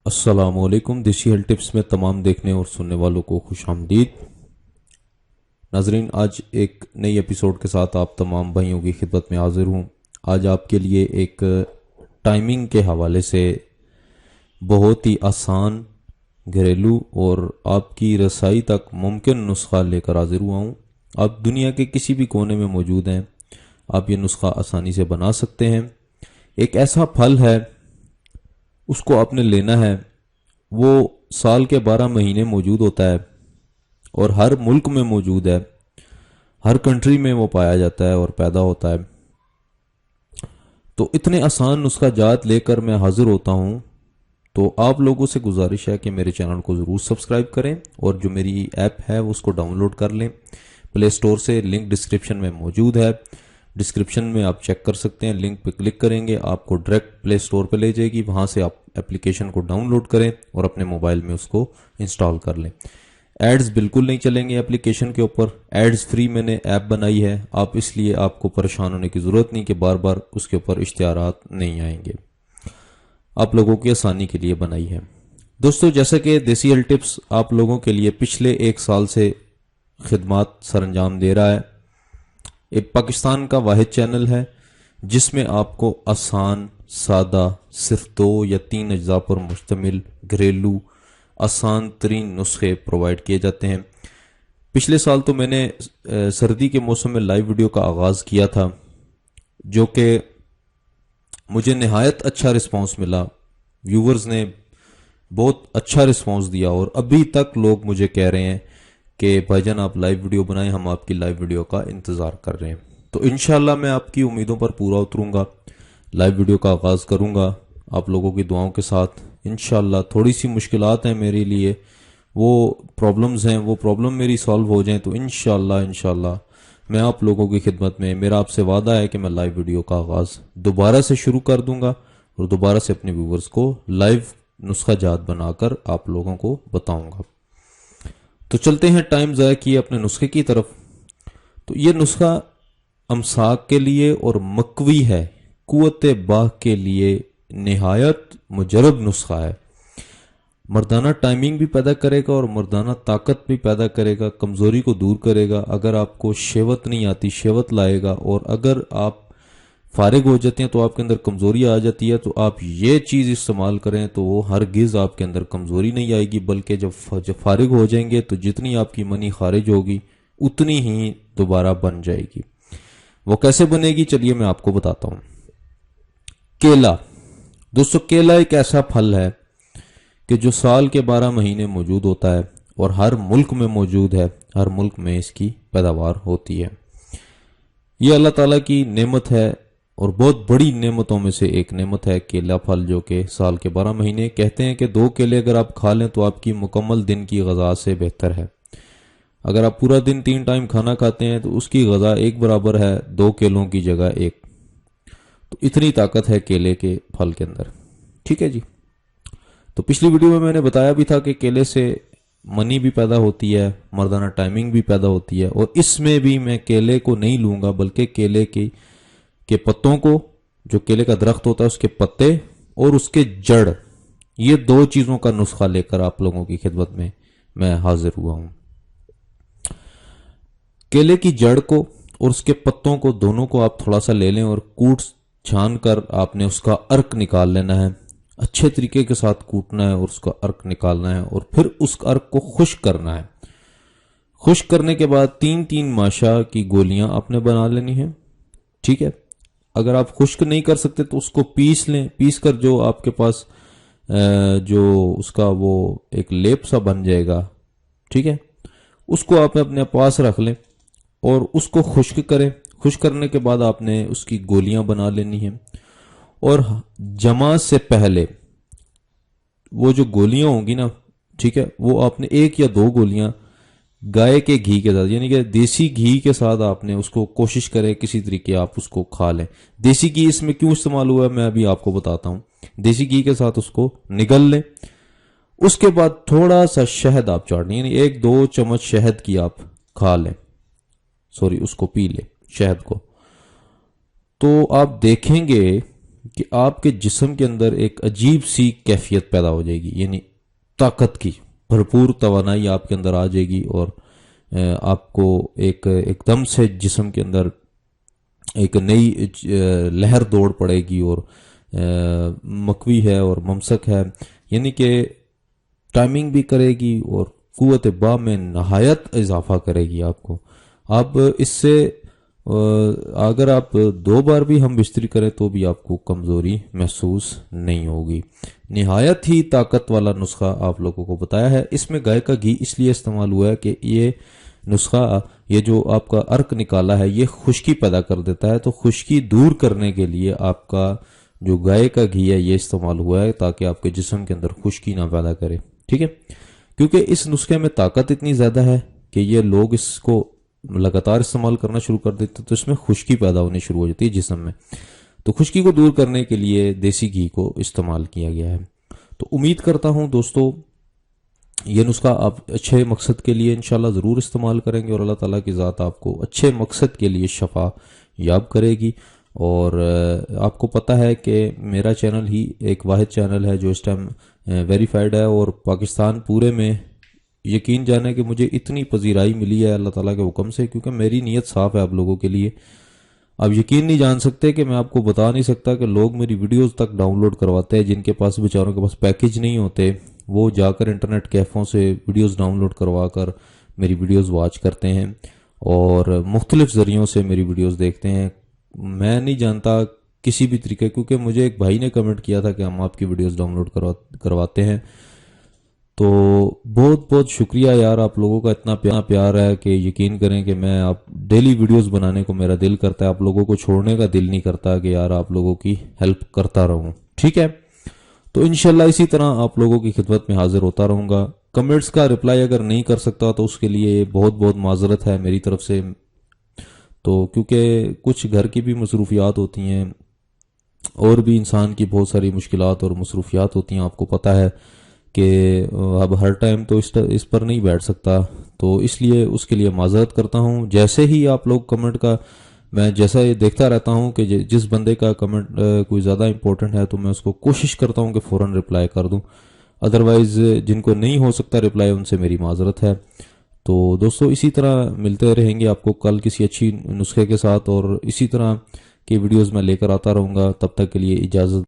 السلام علیکم۔ دیسی ہیلتھ ٹپس میں تمام دیکھنے اور سننے والوں کو خوش آمدید۔ ناظرین، آج ایک نئی ایپیسوڈ کے ساتھ آپ تمام بھائیوں کی خدمت میں حاضر ہوں۔ آج آپ کے لیے ایک ٹائمنگ کے حوالے سے بہت ہی آسان، گھریلو اور آپ کی رسائی تک ممکن نسخہ لے کر حاضر ہوا ہوں۔ آپ دنیا کے کسی بھی کونے میں موجود ہیں، آپ یہ نسخہ آسانی سے بنا سکتے ہیں۔ ایک ایسا پھل ہے، اس کو آپ نے لینا ہے۔ وہ سال کے 12 مہینے موجود ہوتا ہے اور ہر ملک میں موجود ہے، ہر کنٹری میں وہ پایا جاتا ہے اور پیدا ہوتا ہے۔ تو اتنے آسان نسخہ جات لے کر میں حاضر ہوتا ہوں، تو آپ لوگوں سے گزارش ہے کہ میرے چینل کو ضرور سبسکرائب کریں اور جو میری ایپ ہے اس کو ڈاؤن لوڈ کر لیں پلے سٹور سے۔ لنک ڈسکرپشن میں موجود ہے، ڈسکرپشن میں آپ چیک کر سکتے ہیں۔ لنک پہ کلک کریں گے، آپ کو ڈائریکٹ پلے سٹور پہ لے جائے گی، وہاں سے آپ اپلیکیشن کو ڈاؤن لوڈ کریں اور اپنے موبائل میں اس کو انسٹال کر لیں۔ ایڈز بالکل نہیں چلیں گے اپلیکیشن کے اوپر، ایڈز فری میں نے ایپ بنائی ہے، آپ اس لیے آپ کو پریشان ہونے کی ضرورت نہیں کہ بار بار اس کے اوپر اشتہارات نہیں آئیں گے، آپ لوگوں کی آسانی کے لیے بنائی ہے۔ دوستو، جیسا کہ دیسی ہیلتھ ٹپس آپ لوگوں کے لیے پچھلے 1 سال سے خدمات سر انجام دے رہا ہے، ایک پاکستان کا واحد چینل ہے جس میں آپ کو آسان، سادہ، صرف 2 یا 3 اجزاء پر مشتمل گھریلو آسان ترین نسخے پرووائڈ کیے جاتے ہیں۔ پچھلے سال تو میں نے سردی کے موسم میں لائیو ویڈیو کا آغاز کیا تھا، جو کہ مجھے نہایت اچھا رسپانس ملا، ویورز نے بہت اچھا رسپانس دیا اور ابھی تک لوگ مجھے کہہ رہے ہیں کہ بھائی جان آپ لائیو ویڈیو بنائیں، ہم آپ کی لائیو ویڈیو کا انتظار کر رہے ہیں۔ تو انشاءاللہ میں آپ کی امیدوں پر پورا اتروں گا، لائیو ویڈیو کا آغاز کروں گا آپ لوگوں کی دعاؤں کے ساتھ۔ انشاءاللہ تھوڑی سی مشکلات ہیں میرے لیے، وہ پرابلمز ہیں، وہ پرابلم میری سالو ہو جائیں تو انشاءاللہ میں آپ لوگوں کی خدمت میں، میرا آپ سے وعدہ ہے کہ میں لائیو ویڈیو کا آغاز دوبارہ سے شروع کر دوں گا اور دوبارہ سے اپنے ویورز کو لائیو نسخہ جات بنا کر آپ لوگوں کو بتاؤں گا۔ تو چلتے ہیں ٹائم ضائع کیے اپنے نسخے کی طرف۔ تو یہ نسخہ امساک کے لیے اور مکوی ہے، قوت باہ کے لیے نہایت مجرب نسخہ ہے۔ مردانہ ٹائمنگ بھی پیدا کرے گا اور مردانہ طاقت بھی پیدا کرے گا، کمزوری کو دور کرے گا۔ اگر آپ کو شہوت نہیں آتی، شہوت لائے گا، اور اگر آپ فارغ ہو جاتے ہیں تو آپ کے اندر کمزوری آ جاتی ہے، تو آپ یہ چیز استعمال کریں تو وہ ہرگز آپ کے اندر کمزوری نہیں آئے گی، بلکہ جب فارغ ہو جائیں گے تو جتنی آپ کی منی خارج ہوگی اتنی ہی دوبارہ بن جائے گی۔ وہ کیسے بنے گی، چلیے میں آپ کو بتاتا ہوں۔ کیلا، دوستو کیلا ایک ایسا پھل ہے کہ جو سال کے 12 مہینے موجود ہوتا ہے اور ہر ملک میں موجود ہے، ہر ملک میں اس کی پیداوار ہوتی ہے۔ یہ اللہ تعالیٰ کی نعمت ہے اور بہت بڑی نعمتوں میں سے ایک نعمت ہے کیلا پھل، جو کہ سال کے 12 مہینے کہتے ہیں کہ 2 کیلے اگر آپ کھا لیں تو آپ کی مکمل دن کی غذا سے بہتر ہے۔ اگر آپ پورا دن 3 ٹائم کھانا کھاتے ہیں تو اس کی غذا ایک برابر ہے 2 کیلوں کی جگہ 1۔ تو اتنی طاقت ہے کیلے کے پھل کے اندر، ٹھیک ہے جی۔ تو پچھلی ویڈیو میں نے بتایا بھی تھا کہ کیلے سے منی بھی پیدا ہوتی ہے، مردانہ ٹائمنگ بھی پیدا ہوتی ہے، اور اس میں بھی میں کیلے کو نہیں لوں گا بلکہ کیلے کے پتوں کو، جو کیلے کا درخت ہوتا ہے اس کے پتے اور اس کے جڑ، یہ 2 چیزوں کا نسخہ لے کر آپ لوگوں کی خدمت میں حاضر ہوا ہوں۔ کیلے کی جڑ کو اور اس کے پتوں کو، دونوں کو آپ تھوڑا سا لے لیں اور کوٹ چھان کر آپ نے اس کا ارک نکال لینا ہے، اچھے طریقے کے ساتھ کوٹنا ہے اور اس کا ارک نکالنا ہے، اور پھر اس ارک کو خشک کرنا ہے۔ خشک کرنے کے بعد 3 ماشا کی گولیاں آپ نے بنا لینی ہیں، ٹھیک ہے۔ اگر آپ خشک نہیں کر سکتے تو اس کو پیس لیں، پیس کر جو آپ کے پاس جو اس کا وہ ایک لیپ سا بن جائے گا، ٹھیک ہے، اس کو آپ اپنے پاس رکھ لیں اور اس کو خشک کریں۔ خشک کرنے کے بعد آپ نے اس کی گولیاں بنا لینی ہیں، اور جمع سے پہلے وہ جو گولیاں ہوں گی نا، ٹھیک ہے، وہ آپ نے 1 یا 2 گولیاں گائے کے گھی کے ساتھ، یعنی کہ دیسی گھی کے ساتھ آپ نے اس کو کوشش کرے کسی طریقے آپ اس کو کھا لیں۔ دیسی گھی اس میں کیوں استعمال ہوا ہے میں ابھی آپ کو بتاتا ہوں۔ دیسی گھی کے ساتھ اس کو نگل لیں، اس کے بعد تھوڑا سا شہد آپ چاٹ لیں، یعنی 1-2 چمچ شہد کی آپ کھا لیں، اس کو پی لیں شہد کو۔ تو آپ دیکھیں گے کہ آپ کے جسم کے اندر ایک عجیب سی کیفیت پیدا ہو جائے گی، یعنی طاقت کی بھرپور توانائی آپ کے اندر آ جائے گی، اور آپ کو ایک دم سے جسم کے اندر ایک نئی لہر دوڑ پڑے گی، اور مکوی ہے اور ممسک ہے، یعنی کہ ٹائمنگ بھی کرے گی اور قوت با میں نہایت اضافہ کرے گی آپ کو۔ اب اس سے اگر آپ 2 بار بھی ہم بستری کریں تو بھی آپ کو کمزوری محسوس نہیں ہوگی۔ نہایت ہی طاقت والا نسخہ آپ لوگوں کو بتایا ہے۔ اس میں گائے کا گھی اس لیے استعمال ہوا ہے کہ یہ نسخہ، یہ جو آپ کا ارک نکالا ہے، یہ خشکی پیدا کر دیتا ہے، تو خشکی دور کرنے کے لیے آپ کا جو گائے کا گھی ہے یہ استعمال ہوا ہے، تاکہ آپ کے جسم کے اندر خشکی نہ پیدا کرے، ٹھیک ہے۔ کیونکہ اس نسخے میں طاقت اتنی زیادہ ہے کہ یہ لوگ اس کو لگاتار استعمال کرنا شروع کر دیتے، تو اس میں خشکی پیدا ہونی شروع ہو جاتی ہے جسم میں، تو خشکی کو دور کرنے کے لیے دیسی گھی کو استعمال کیا گیا ہے۔ تو امید کرتا ہوں دوستو یہ نسخہ آپ اچھے مقصد کے لیے انشاءاللہ ضرور استعمال کریں گے، اور اللہ تعالیٰ کی ذات آپ کو اچھے مقصد کے لیے شفا یاب کرے گی۔ اور آپ کو پتہ ہے کہ میرا چینل ہی ایک واحد چینل ہے جو اس ٹائم ویریفائڈ ہے، اور پاکستان پورے میں یقین جانے کہ مجھے اتنی پذیرائی ملی ہے اللہ تعالیٰ کے حکم سے، کیونکہ میری نیت صاف ہے آپ لوگوں کے لیے۔ آپ یقین نہیں جان سکتے کہ میں آپ کو بتا نہیں سکتا کہ لوگ میری ویڈیوز تک ڈاؤن لوڈ کرواتے ہیں، جن کے پاس بیچاروں کے پاس پیکج نہیں ہوتے، وہ جا کر انٹرنیٹ کیفوں سے ویڈیوز ڈاؤن لوڈ کروا کر میری ویڈیوز واچ کرتے ہیں، اور مختلف ذریعوں سے میری ویڈیوز دیکھتے ہیں۔ میں نہیں جانتا کسی بھی طریقے، کیونکہ مجھے ایک بھائی نے کمنٹ کیا تھا کہ ہم آپ کی ویڈیوز ڈاؤن لوڈ کرواتے ہیں، تو بہت بہت شکریہ یار، آپ لوگوں کا اتنا پیار ہے کہ یقین کریں کہ میں آپ ڈیلی ویڈیوز بنانے کو میرا دل کرتا ہے، آپ لوگوں کو چھوڑنے کا دل نہیں کرتا کہ یار آپ لوگوں کی ہیلپ کرتا رہوں، ٹھیک ہے۔ تو انشاءاللہ اسی طرح آپ لوگوں کی خدمت میں حاضر ہوتا رہوں گا۔ کمنٹس کا رپلائی اگر نہیں کر سکتا تو اس کے لیے بہت بہت معذرت ہے میری طرف سے، تو کیونکہ کچھ گھر کی بھی مصروفیات ہوتی ہیں، اور بھی انسان کی بہت ساری مشکلات اور مصروفیات ہوتی ہیں، آپ کو پتہ ہے کہ اب ہر ٹائم تو اس پر نہیں بیٹھ سکتا، تو اس لیے اس کے لیے معذرت کرتا ہوں۔ جیسے ہی آپ لوگ کمنٹ کا، میں جیسا یہ دیکھتا رہتا ہوں کہ جس بندے کا کمنٹ کوئی زیادہ امپورٹنٹ ہے تو میں اس کو کوشش کرتا ہوں کہ فوراً رپلائی کر دوں، ادروائز جن کو نہیں ہو سکتا رپلائی ان سے میری معذرت ہے۔ تو دوستو اسی طرح ملتے رہیں گے آپ کو کل کسی اچھی نسخے کے ساتھ، اور اسی طرح کی ویڈیوز میں لے کر آتا رہوں گا۔ تب تک کے لیے اجازت۔